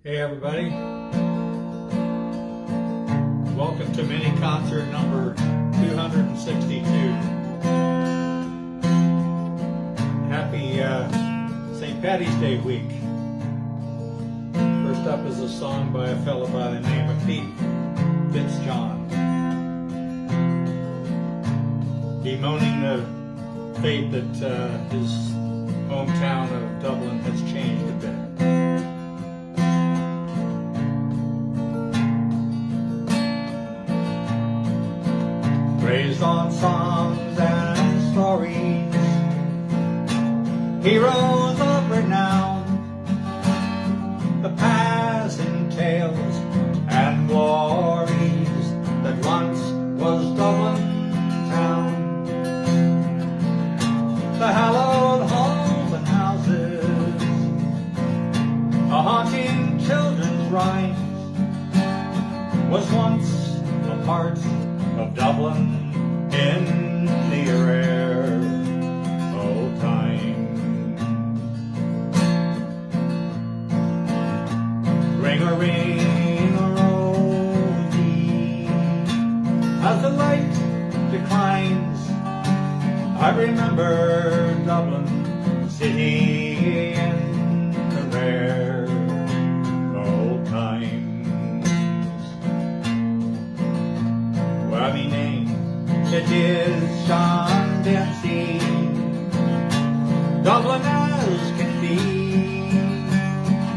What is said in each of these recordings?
Hey everybody, welcome to mini concert number 262. Happy St. Patty's Day week. First up is a song by a fellow by the name of Pete Fitzjohn, bemoaning the fate that his hometown of Dublin has changed a bit. Raised on songs and stories, heroes of renown, the passing tales and glories that once was Dublin town. The hallowed halls and houses, a haunting children's rhymes, was once a part of Dublin in the rare old time. Ring-a-ring-a-rosy, as the light declines, I remember Dublin city in the rare old times. Well, me name, it is Sean Dempsey, Dublin as can be,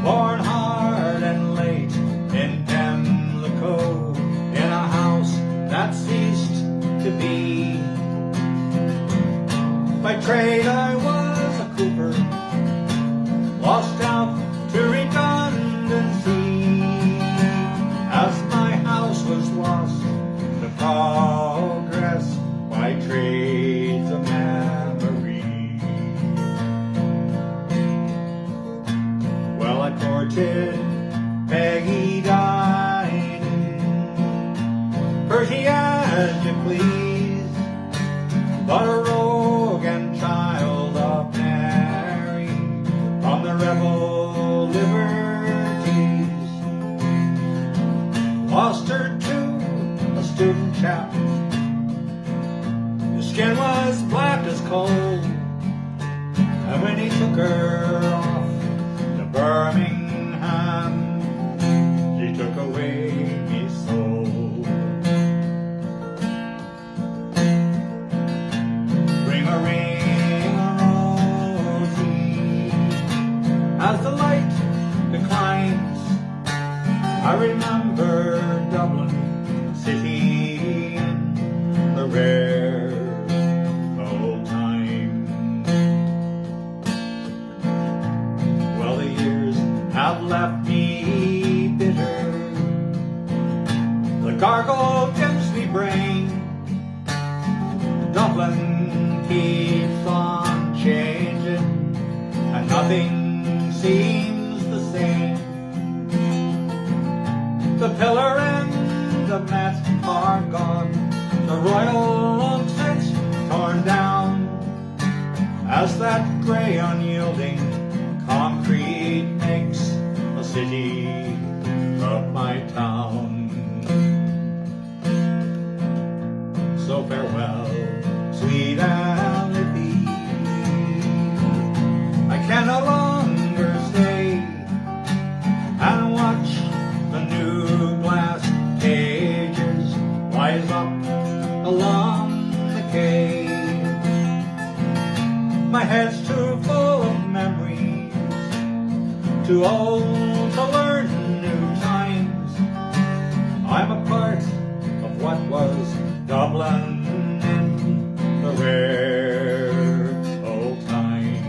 born hard and late in Pimlico, in a house that ceased to be. By trade I was a cooper, lost out to redundancy, as my house was lost to progress by trades of memory. Well, I courted Peggy Dining, Percy as you please, but a rogue and child of Mary from the rebel liberties, lost her to a student chap. His skin was black as coal, and when he took her off to Birmingham, she took away his soul. Ring-a-ring-a-rosy, as the light declines, I remember Dublin city in the rare old time. Well, the years have left me bitter, the gargle dips me brain. Dublin keeps on changing, and nothing seems the same. The pillar and the mat are gone, the royal oak sits torn down, as that grey unyielding concrete makes a city of my town. So farewell, sweet Alibi, I can no longer stay and watch the new glass cages rise up along the quay. My head's too full of memories, too old to learn new times. I'm a part of what was Dublin in the rare old time.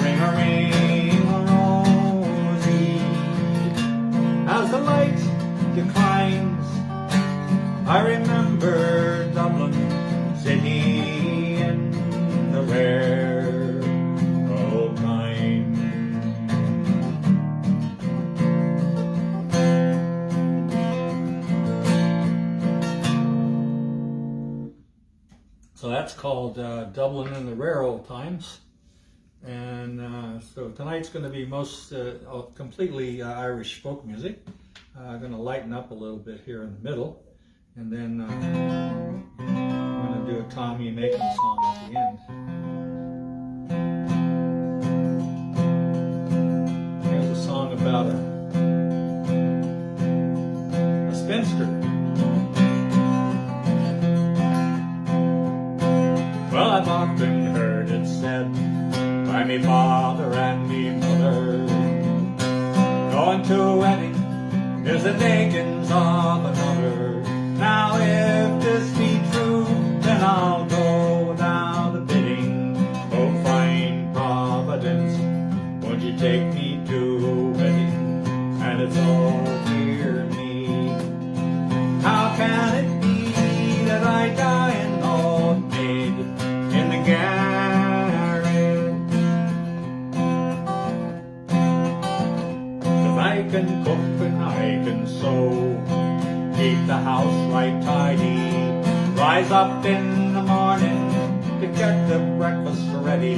Ring-a-ring-a-rosy, as the light declines, I remember Dublin city in the rare old time. So that's called Dublin in the Rare Old Times. And so tonight's going to be completely Irish folk music. I'm going to lighten up a little bit here in the middle, and then I'm going to do a Tommy Macon song at the end. Here's a song about a spinster. Well, I've often heard it said by me father and me mother, going to a wedding is the makings of another. Now if this be true, then I'll go without a bidding. Oh, fine Providence, won't you take me to a wedding? And it's all dear me. How can it be that I die an old maid in the Garet? 'Cause I can cook and I can sew, keep the house right tidy, rise up in the morning to get the breakfast ready.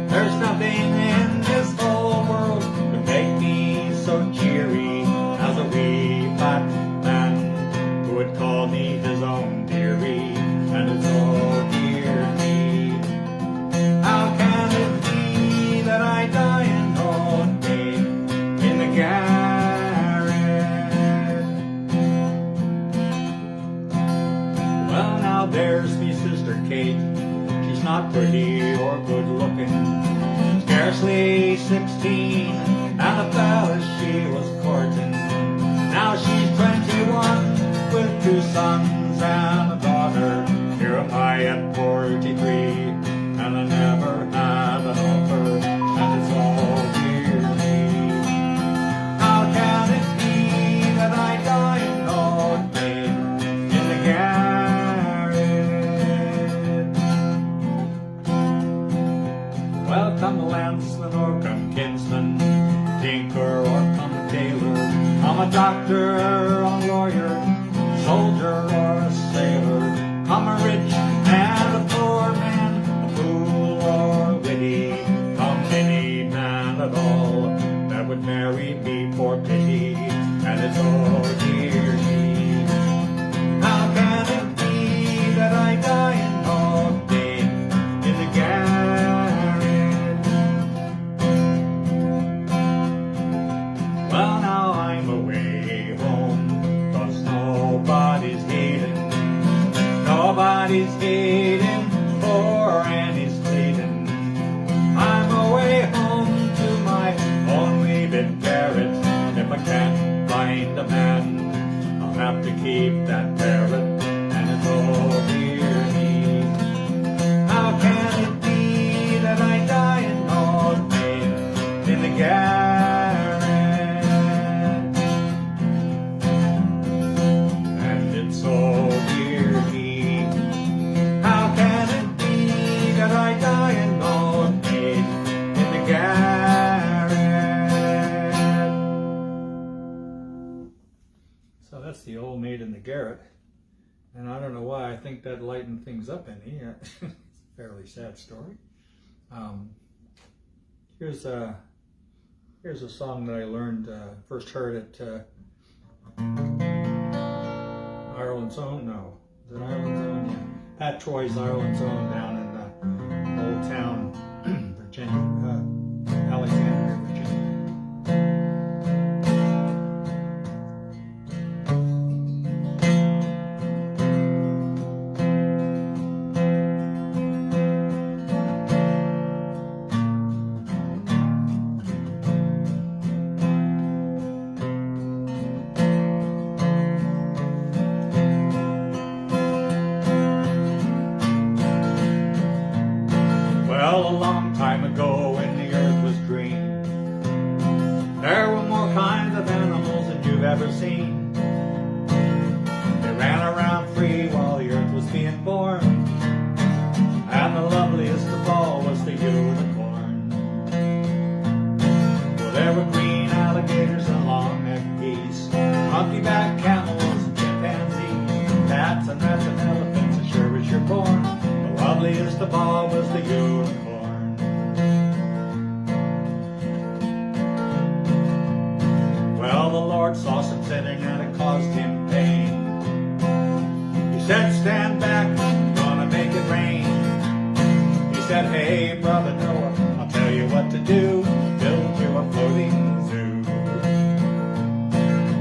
There's nothing in this whole world that make me so cheery as a wee fat man who would call me his own dearie. And it's all dear me. How can it be that I die an old maid in the Garet? Well, now there's me sister Kate. She's not pretty or good looking, scarcely 16, and the fella she was courting. Now she's 21 with 2 sons and a daughter. Here am I at 43, and I never had an offer, and it's all dear me. How can it be that I die an old maid in the Garet? Well, come landsman or come kinsman, tinker or come tailor, I'm a doctor or a lawyer, soldier or a sailor, I'm a rich and a poor man, a fool or witty, come any man at all that would marry me for pity, and it's all dear me. How can it be that I die an old maid in the Garet? Well, now I'm away home, 'cause nobody's hating, poor Annie's pleading. I'm away home to my own wee bit Garet. If I can't find a man, I'll have to keep that parrot, and it's all dear me. How can it be that I die an old maid in the Garet? And it's all dear me. How can it be that I die an old maid in the Garet? So that's the Old Maid in the Garet. And I don't know why I think that lightened things up any. It's a fairly sad story. Here's a song that I learned, first heard at Ireland's Own. No, is it Ireland's Own? Yeah. Pat Troy's Ireland's Own down in Old Town, Virginia, Alexandria, Virginia. Well, a long time ago when the earth was green, there were more kinds of animals than you've ever seen. They ran around free while the earth was being born, and the loveliest of all was the unicorn. Well, there were green alligators and long-necked geese, monkey-back camels and chimpanzees, cats and rats and elephants as sure as you're born. The loveliest of all was the unicorn. Hey, brother Noah, I'll tell you what to do. Build you a floating zoo.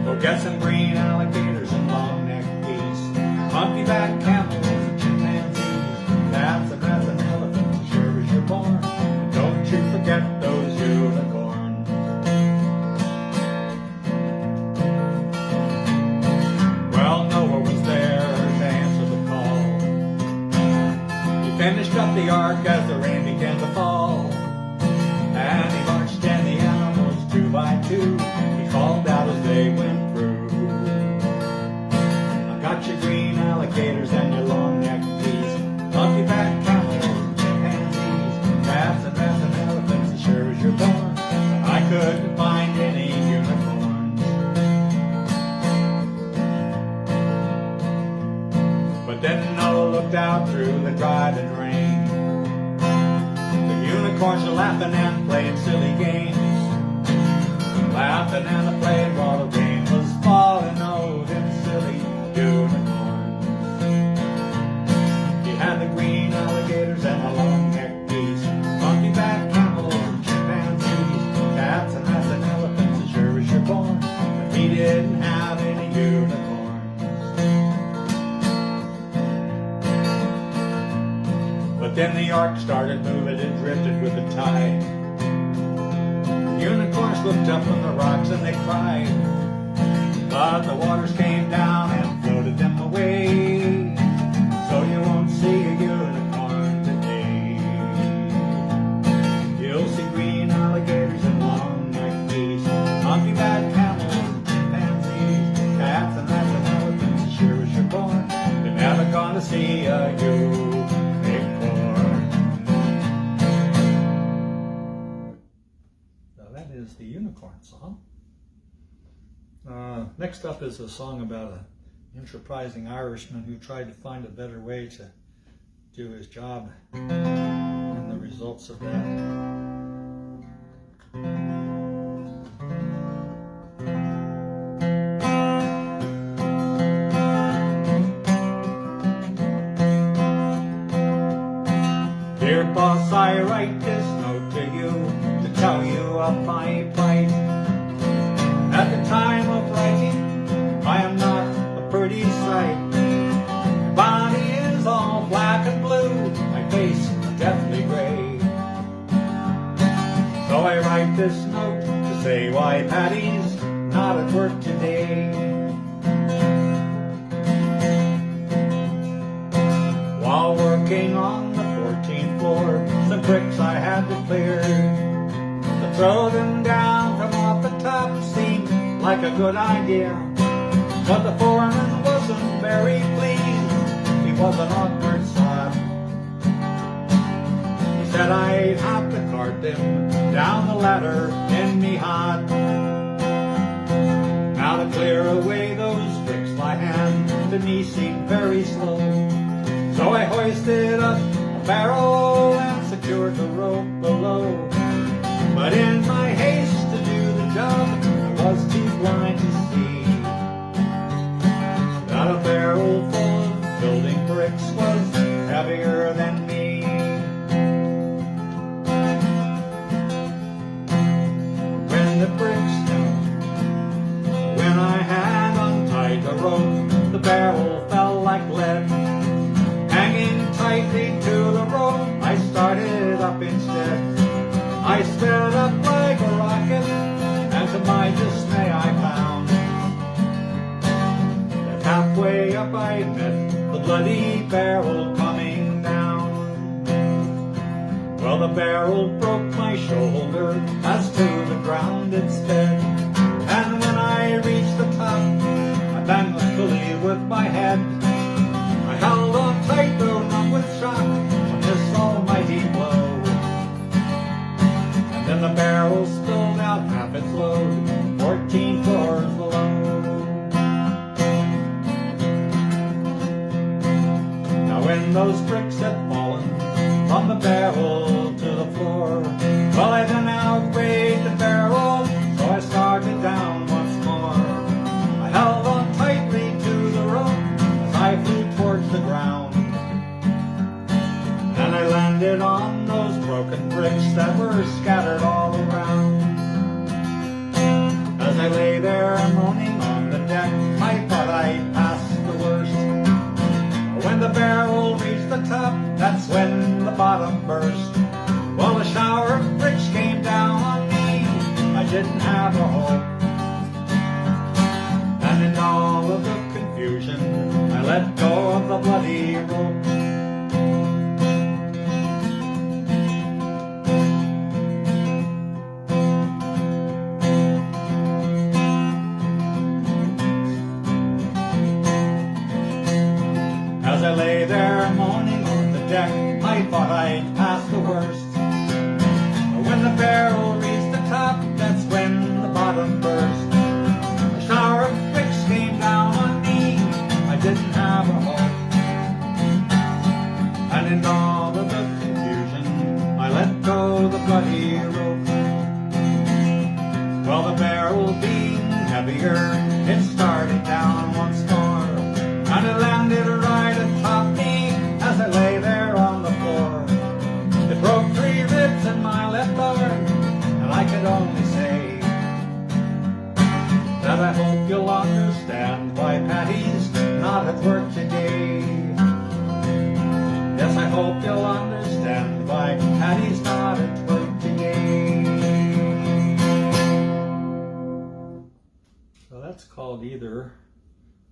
Go get some green alligators and long-necked geese, monkey-back camels and chimpanzees, bats and rats and elephants as sure as you're born. And don't you forget those unicorns. Well, Noah was there to answer the call. He finished up the ark as the rain began to fall, and he marched in the animals two by two. He called out as they went through. I got your green alligators and your long-necked geese, monkey-back camels, chimpanzees, bats and rats and elephants as sure as you're born. But I couldn't find any unicorns. But then Noah looked out through the driving rain. The unicorns were laughing and playing silly games, laughing and playing while the rain was falling. Oh, them silly unicorns. You had the green alligators and the long-necked geese, monkey-back camels and chimpanzees, cats and rats and elephants as sure as you're born. But he didn't have any unicorns. But then the ark started moving and drifted with the tide. Unicorns looked up from the rocks and they cried, but the waters came down and floated them away. So you won't see a unicorn today. You'll see green alligators and long-necked geese, monkey-back camels and chimpanzees, cats and rats and elephants as sure as you're born. You're never gonna see a unicorn. That is the unicorn song. Next up is a song about an enterprising Irishman who tried to find a better way to do his job, and the results of that. Dear boss, I write this note to you to tell you of my plight. At the time of writing, I am not a pretty sight. My body is all black and blue, my face deathly gray. So I write this note to say why Patty's not at work today. While working on the 14th floor, some bricks I had to clear. To throw them down from off the top seemed like a good idea, but the foreman wasn't very pleased. He was an awkward sod. He said I'd have to cart them down the ladder in me hod. Now to clear away those bricks by hand to me seemed very slow. So I hoisted up a barrel and secured the rope below. But in my haste to do the job, I was too blind to see that a barrel full of building bricks was heavier than me. When the bricks fell, when I had untied the rope, the barrel fell like lead. Hanging tightly to the rope, I started up instead. I sped up like a rocket, and to my dismay I found that halfway up I met the bloody barrel coming down. Well, the barrel broke my shoulder as to the ground it sped, and when I reached the top, I banged fully with my head. I held on tight, though not with shock, on this almighty blow. Then the barrel spilled out half its load, 14 floors below. Now when those bricks had fallen from the barrel to the floor, well, I then outweighed the barrel, so I started down once more. I held on tightly to the rope as I flew towards the ground, and I landed on those scattered all around. As I lay there moaning on the deck, I thought I'd passed the worst. When the barrel reached the top, that's when the bottom burst. Well, a shower of bricks came down on me, I didn't have a hope. And in all of the confusion, I let go of the bloody rope. As I lay there moaning on the deck, I thought I'd passed the worst. When the barrel reached the top, that's when the bottom burst. A shower of bricks came down on me, I didn't have a hope. And in all of the confusion, I let go the bloody rope. Well, the barrel being heavier, it started down once more, and it landed right atop me as I lay there on the floor. It broke 3 ribs in my left arm, and I could only say that I hope you'll understand why Paddy's not at work today. Yes, I hope you'll understand why Paddy's not at work today. So that's called either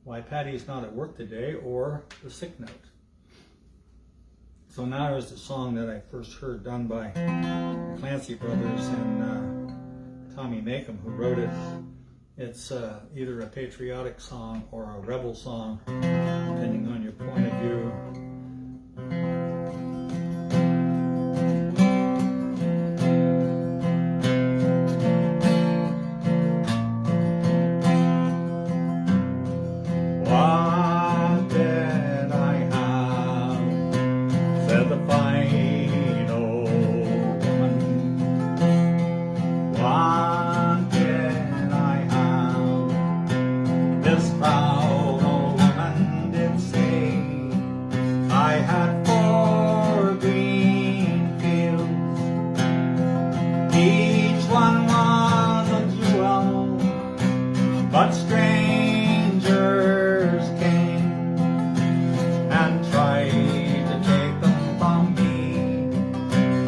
Why Paddy's Not at Work Today or The Sick Note. So now is the song that I first heard done by the Clancy brothers and Tommy Makem, who wrote it. It's either a patriotic song or a rebel song, depending on your point of view. What did I have? Said the fine old woman. What did I have? This proud old woman did say I had 4 green fields. Each one was a jewel, but strangers came and tried to take them from me.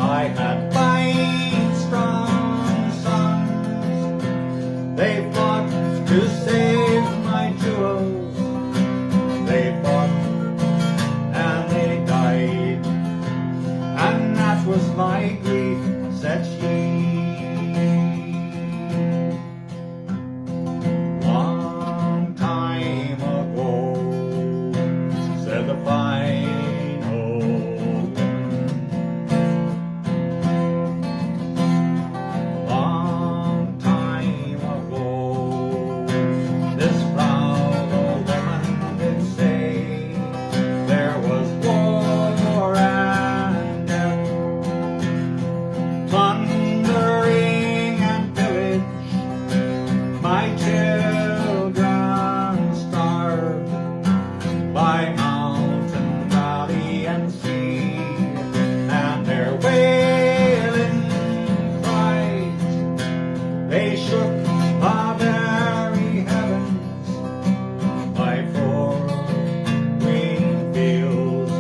I had 5 strong sons. They fought to save my jewels. They fought and they died, and that was my grief, said she. Long time ago, said the fine old woman. Long time ago, this proud old woman did say there was war and death, plundering and pillage. My children starved by mountain, valley, and sea, and their wailing cries, they shook the very heavens. My 4 green fields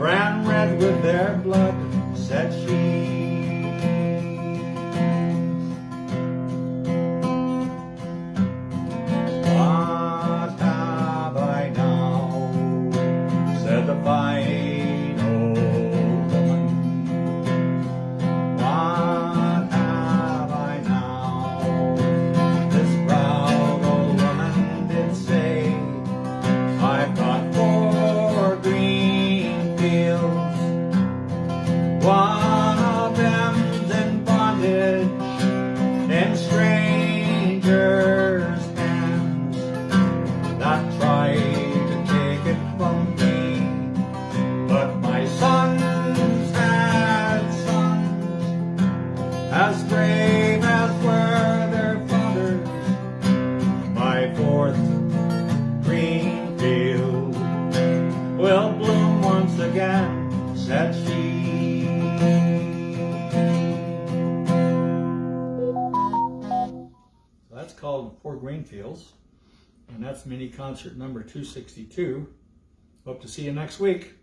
ran red with their blood, said she. What have I now? Said the fine old woman. What have I now? This proud old woman did say I've got 4 green fields. One of them's in bondage in strangers' hands that tried to take it from me. But my sons had sons as brave as were their fathers. My 4th green field will bloom once again, said she. 4 Greenfields. And that's mini concert number 262. Hope to see you next week.